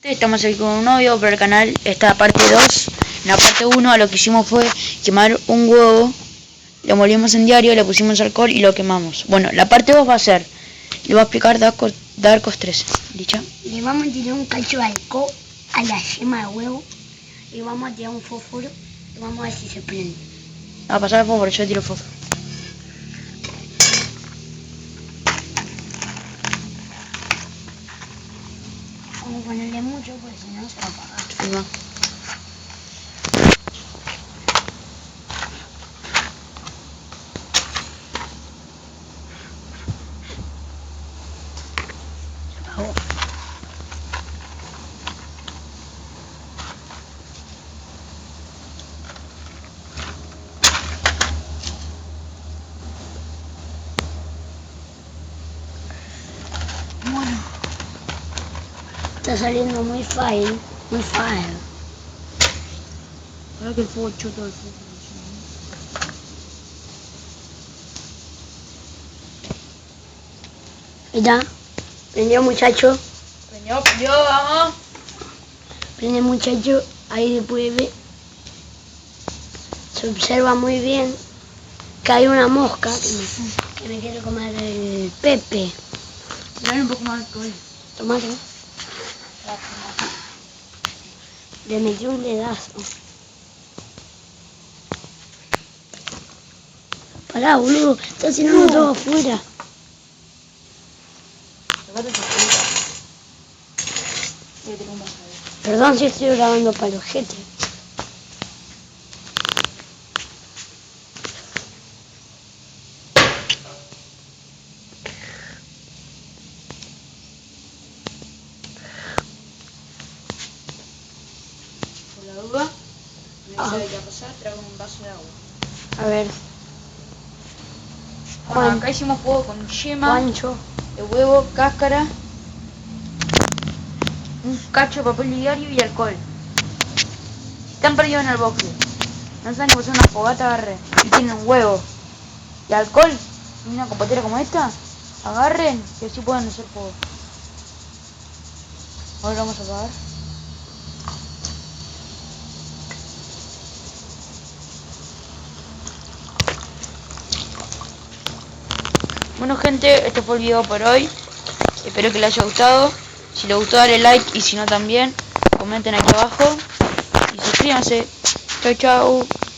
Estamos aquí con un novio para el canal. Esta parte 2. En la parte 1 lo que hicimos fue quemar un huevo. Lo molimos en diario, le pusimos alcohol y lo quemamos. Bueno, la parte 2 va a ser, le voy a explicar Darkos 3. ¿Dicha? Le vamos a tirar un cacho de alcohol a la yema de huevo. Y vamos a tirar un fósforo y vamos a ver si se prende. Va a pasar el fósforo, yo tiro el fósforo. Vamos a ponerle mucho porque si no se va a apagar. No. Bueno, está saliendo muy fácil, muy fácil. Ahora que el fuego echó todo el fuego. Ahí está. Prendió, muchacho. Prendió, vamos. Prende, muchacho. Ahí se puede ver. Se observa muy bien que hay una mosca que me quiere comer el pepe. Dale un poco más de alcohol. Tomate. Le metió un dedazo. Pará, boludo. Está haciendo todo afuera. Perdón si estoy grabando para el ojete. Por la duda, no sé qué va a pasar, traigo un vaso de agua. A ver. Bueno, acá hicimos fuego con yema, Juancho. de huevo, cáscara, un cacho de papel diario y alcohol. Si están perdidos en el bosque, no saben cómo hacer una fogata, agarren. Y tienen un huevo y alcohol y una compotera como esta, agarren y así pueden hacer fuego. Ahora lo vamos a apagar. Bueno gente, este fue el video por hoy. Espero que les haya gustado. Si les gustó dale like y si no también, comenten aquí abajo. Y suscríbanse. Chau chau.